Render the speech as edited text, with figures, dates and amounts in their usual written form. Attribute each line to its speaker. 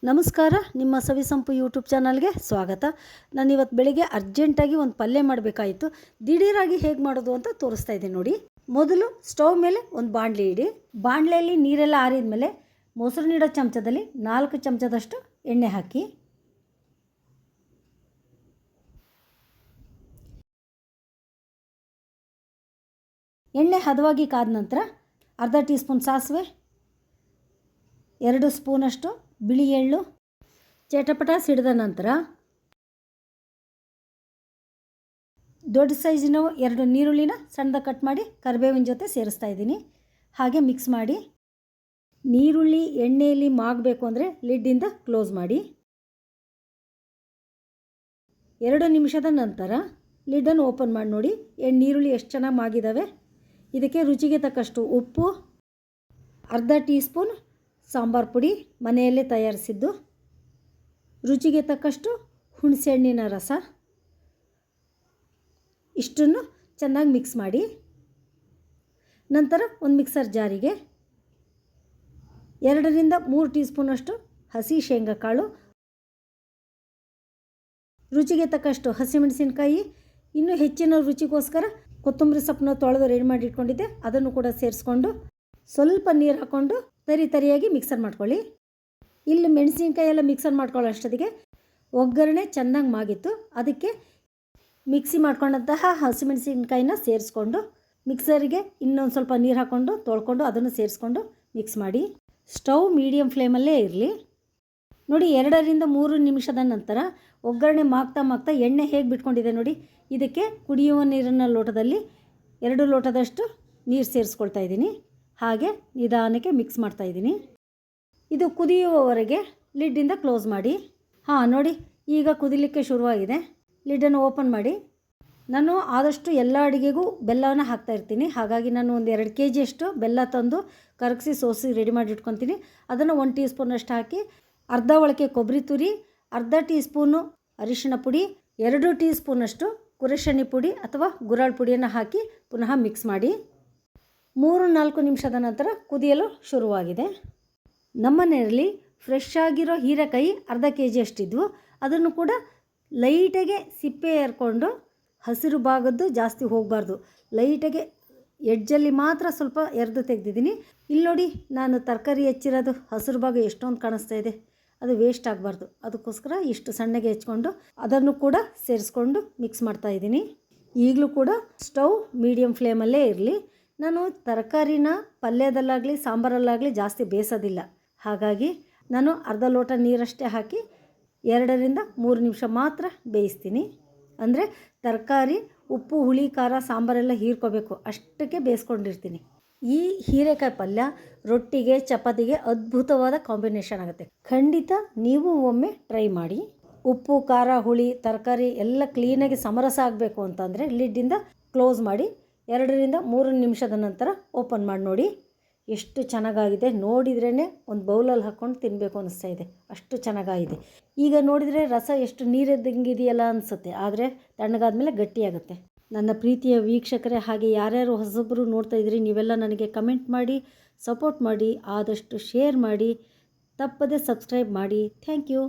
Speaker 1: ನಮಸ್ಕಾರ, ನಿಮ್ಮ ಸವಿಸಂಪು ಯೂಟ್ಯೂಬ್ ಚಾನಲ್ಗೆ ಸ್ವಾಗತ. ನಾನು ಇವತ್ತು ಬೆಳಿಗ್ಗೆ ಅರ್ಜೆಂಟಾಗಿ ಒಂದು ಪಲ್ಯ ಮಾಡಬೇಕಾಯಿತು. ದಿಢೀರಾಗಿ ಹೇಗೆ ಮಾಡೋದು ಅಂತ ತೋರಿಸ್ತಾ ಇದ್ದೀನಿ ನೋಡಿ. ಮೊದಲು ಸ್ಟವ್ ಮೇಲೆ ಒಂದು ಬಾಣಲೆ ಇಡಿ. ಬಾಣಲೆಯಲ್ಲಿ ನೀರೆಲ್ಲ ಆರಿದ ಮೇಲೆ ಮೊಸರು ನೀಡೋ ಚಮಚದಲ್ಲಿ 4 ಚಮಚದಷ್ಟು ಎಣ್ಣೆ ಹಾಕಿ. ಎಣ್ಣೆ ಹದವಾಗಿ ಕಾದ ನಂತರ ಅರ್ಧ ಟೀ ಸ್ಪೂನ್ ಸಾಸಿವೆ, 2 ಸ್ಪೂನಷ್ಟು ಬಿಳಿ ಎಳ್ಳು ಚಟಪಟ ಸಿಡಿದ ನಂತರ ದೊಡ್ಡ ಸೈಜಿನ 2 ನೀರುಳ್ಳಿನ ಸಣ್ಣದಾಗಿ ಕಟ್ ಮಾಡಿ ಕರಿಬೇವಿನ ಜೊತೆ ಸೇರಿಸ್ತಾ ಇದ್ದೀನಿ. ಹಾಗೆ ಮಿಕ್ಸ್ ಮಾಡಿ. ನೀರುಳ್ಳಿ ಎಣ್ಣೆಯಲ್ಲಿ ಮಾಗಬೇಕು ಅಂದರೆ ಲಿಡ್ಡಿಂದ ಕ್ಲೋಸ್ ಮಾಡಿ. 2 ನಿಮಿಷದ ನಂತರ ಲಿಡ್ಡನ್ನು ಓಪನ್ ಮಾಡಿ ನೋಡಿ. ನೀರುಳ್ಳಿ ಎಷ್ಟು ಚೆನ್ನಾಗಿ ಮಾಗಿದ್ದಾವೆ. ಇದಕ್ಕೆ ರುಚಿಗೆ ತಕ್ಕಷ್ಟು ಉಪ್ಪು, ಅರ್ಧ ಟೀ ಸ್ಪೂನ್ ಸಾಂಬಾರು ಪುಡಿ ಮನೆಯಲ್ಲೇ ತಯಾರಿಸಿದ್ದು, ರುಚಿಗೆ ತಕ್ಕಷ್ಟು ಹುಣಸೆಹಣ್ಣಿನ ರಸ, ಇಷ್ಟನ್ನು ಚೆನ್ನಾಗಿ ಮಿಕ್ಸ್ ಮಾಡಿ. ನಂತರ ಒಂದು ಮಿಕ್ಸರ್ ಜಾರಿಗೆ 2ರಿಂದ 3 ಟೀ ಸ್ಪೂನಷ್ಟು ಹಸಿ ಶೇಂಗಾ ಕಾಳು, ರುಚಿಗೆ ತಕ್ಕಷ್ಟು ಹಸಿಮೆಣಸಿನಕಾಯಿ, ಇನ್ನೂ ಹೆಚ್ಚಿನ ರುಚಿಗೋಸ್ಕರ ಕೊತ್ತಂಬರಿ ಸೊಪ್ಪನ್ನ ತೊಳೆದು ರೆಡಿ ಮಾಡಿ ಇಟ್ಕೊಂಡಿದ್ದೆ, ಅದನ್ನು ಕೂಡ ಸೇರಿಸ್ಕೊಂಡು ಸ್ವಲ್ಪ ನೀರು ಹಾಕ್ಕೊಂಡು ತರಿಯಾಗಿ ಮಿಕ್ಸರ್ ಮಾಡ್ಕೊಳ್ಳಿ. ಇಲ್ಲಿ ಮೆಣಸಿನ್ಕಾಯಿ ಎಲ್ಲ ಮಿಕ್ಸರ್ ಮಾಡ್ಕೊಳ್ಳೋ ಅಷ್ಟೊತ್ತಿಗೆ ಒಗ್ಗರಣೆ ಚೆನ್ನಾಗಿ ಮಾಗಿತ್ತು. ಅದಕ್ಕೆ ಮಿಕ್ಸಿ ಮಾಡ್ಕೊಂಡಂತಹ ಹಸಿಮೆಣಸಿನ್ಕಾಯಿನ ಸೇರಿಸ್ಕೊಂಡು ಮಿಕ್ಸರಿಗೆ ಇನ್ನೊಂದು ಸ್ವಲ್ಪ ನೀರು ಹಾಕ್ಕೊಂಡು ತೊಳ್ಕೊಂಡು ಅದನ್ನು ಸೇರಿಸ್ಕೊಂಡು ಮಿಕ್ಸ್ ಮಾಡಿ. ಸ್ಟವ್ ಮೀಡಿಯಮ್ ಫ್ಲೇಮಲ್ಲೇ ಇರಲಿ. ನೋಡಿ, 2ರಿಂದ 3 ನಿಮಿಷದ ನಂತರ ಒಗ್ಗರಣೆ ಮಾಗ್ತಾ ಎಣ್ಣೆ ಹೇಗೆ ಬಿಟ್ಕೊಂಡಿದೆ ನೋಡಿ. ಇದಕ್ಕೆ ಕುಡಿಯುವ ನೀರಿನ ಲೋಟದಲ್ಲಿ 2 ಲೋಟದಷ್ಟು ನೀರು ಸೇರಿಸ್ಕೊಳ್ತಾ ಇದ್ದೀನಿ. ಹಾಗೆ ನಿಧಾನಕ್ಕೆ ಮಿಕ್ಸ್ ಮಾಡ್ತಾಯಿದ್ದೀನಿ. ಇದು ಕುದಿಯುವವರೆಗೆ ಲಿಡ್ಡಿಂದ ಕ್ಲೋಸ್ ಮಾಡಿ. ನೋಡಿ, ಈಗ ಕುದಿಲಿಕ್ಕೆ ಶುರುವಾಗಿದೆ. ಲಿಡ್ಡನ್ನು ಓಪನ್ ಮಾಡಿ. ನಾನು ಆದಷ್ಟು ಎಲ್ಲ ಅಡುಗೆಗೂ ಬೆಲ್ಲವನ್ನು ಹಾಕ್ತಾಯಿರ್ತೀನಿ. ಹಾಗಾಗಿ ನಾನು ಒಂದು 2 kg ಬೆಲ್ಲ ತಂದು ಕರಗಿಸಿ ಸೋಸಿ ರೆಡಿ ಮಾಡಿ ಇಟ್ಕೊತೀನಿ. ಅದನ್ನು 1 ಟೀ ಸ್ಪೂನಷ್ಟು ಹಾಕಿ, ಅರ್ಧ ಒಳಕೆ ಕೊಬ್ಬರಿ ತುರಿ, ಅರ್ಧ ಟೀ ಸ್ಪೂನು ಅರಿಶಿಣ ಪುಡಿ, 2 ಟೀ ಸ್ಪೂನಷ್ಟು ಕುರೆಶೆಣ್ಣೆ ಪುಡಿ ಅಥವಾ ಗುರಾಳ್ ಪುಡಿಯನ್ನು ಹಾಕಿ ಪುನಃ ಮಿಕ್ಸ್ ಮಾಡಿ. 3-4 ನಿಮಿಷದ ನಂತರ ಕುದಿಯಲು ಶುರುವಾಗಿದೆ. ನಮ್ಮನೆಯಲ್ಲಿ ಫ್ರೆಶ್ ಆಗಿರೋ ಹೀರೆಕಾಯಿ ಅರ್ಧ kg ಅಷ್ಟಿದ್ವು. ಅದನ್ನು ಕೂಡ ಲೈಟಾಗೆ ಸಿಪ್ಪೆ ಏರ್ಕೊಂಡು, ಹಸಿರು ಭಾಗದ್ದು ಜಾಸ್ತಿ ಹೋಗಬಾರ್ದು, ಲೈಟಾಗೆ ಎಡ್ಜಲ್ಲಿ ಮಾತ್ರ ಸ್ವಲ್ಪ ಎರೆದು ತೆಗೆದಿದ್ದೀನಿ. ಇಲ್ಲಿ ನೋಡಿ, ನಾನು ತರಕಾರಿ ಹೆಚ್ಚಿರೋದು ಹಸಿರು ಭಾಗ ಎಷ್ಟೊಂದು ಕಾಣಿಸ್ತಾ ಇದೆ. ಅದು ವೇಸ್ಟ್ ಆಗಬಾರ್ದು. ಅದಕ್ಕೋಸ್ಕರ ಇಷ್ಟು ಸಣ್ಣಗೆ ಹೆಚ್ಕೊಂಡು ಅದನ್ನು ಕೂಡ ಸೇರಿಸ್ಕೊಂಡು ಮಿಕ್ಸ್ ಮಾಡ್ತಾಯಿದ್ದೀನಿ. ಈಗಲೂ ಕೂಡ ಸ್ಟವ್ ಮೀಡಿಯಮ್ ಫ್ಲೇಮಲ್ಲೇ ಇರಲಿ. ನಾನು ತರಕಾರಿನ ಪಲ್ಯದಲ್ಲಾಗಲಿ ಸಾಂಬಾರಲ್ಲಾಗಲಿ ಜಾಸ್ತಿ ಬೇಯಿಸೋದಿಲ್ಲ. ಹಾಗಾಗಿ ನಾನು ಅರ್ಧ ಲೋಟ ನೀರಷ್ಟೇ ಹಾಕಿ 2ರಿಂದ 3 ನಿಮಿಷ ಮಾತ್ರ ಬೇಯಿಸ್ತೀನಿ. ಅಂದರೆ ತರಕಾರಿ ಉಪ್ಪು ಹುಳಿ ಖಾರ ಸಾಂಬಾರೆಲ್ಲ ಹೀರ್ಕೋಬೇಕು, ಅಷ್ಟಕ್ಕೆ ಬೇಯಿಸ್ಕೊಂಡಿರ್ತೀನಿ. ಈ ಹೀರೆಕಾಯಿ ಪಲ್ಯ ರೊಟ್ಟಿಗೆ ಚಪಾತಿಗೆ ಅದ್ಭುತವಾದ ಕಾಂಬಿನೇಷನ್ ಆಗುತ್ತೆ. ಖಂಡಿತ ನೀವು ಒಮ್ಮೆ ಟ್ರೈ ಮಾಡಿ. ಉಪ್ಪು ಖಾರ ಹುಳಿ ತರಕಾರಿ ಎಲ್ಲ ಕ್ಲೀನಾಗಿ ಸಮರಸ ಆಗಬೇಕು ಅಂತಂದರೆ ಲಿಡ್ಡಿಂದ ಕ್ಲೋಸ್ ಮಾಡಿ 2ರಿಂದ 3 ನಿಮಿಷದ ನಂತರ ಓಪನ್ ಮಾಡಿ ನೋಡಿ. ಎಷ್ಟು ಚೆನ್ನಾಗಾಗಿದೆ. ನೋಡಿದ್ರೇ ಒಂದು ಬೌಲಲ್ಲಿ ಹಾಕ್ಕೊಂಡು ತಿನ್ನಬೇಕು ಅನ್ನಿಸ್ತಾ ಇದೆ, ಅಷ್ಟು ಚೆನ್ನಾಗಾಗಿದೆ. ಈಗ ನೋಡಿದರೆ ರಸ ಎಷ್ಟು ನೀರಿದ್ದಂಗಿದೆಯಲ್ಲ ಅನಿಸುತ್ತೆ, ಆದರೆ ತಣ್ಣಗಾದ್ಮೇಲೆ ಗಟ್ಟಿಯಾಗುತ್ತೆ. ನನ್ನ ಪ್ರೀತಿಯ ವೀಕ್ಷಕರೇ, ಹಾಗೆ ಯಾರ್ಯಾರು ಹೊಸೊಬ್ಬರು ನೋಡ್ತಾ ಇದ್ರಿ, ನೀವೆಲ್ಲ ನನಗೆ ಕಮೆಂಟ್ ಮಾಡಿ ಸಪೋರ್ಟ್ ಮಾಡಿ, ಆದಷ್ಟು ಶೇರ್ ಮಾಡಿ, ತಪ್ಪದೆ ಸಬ್ಸ್ಕ್ರೈಬ್ ಮಾಡಿ. Thank you.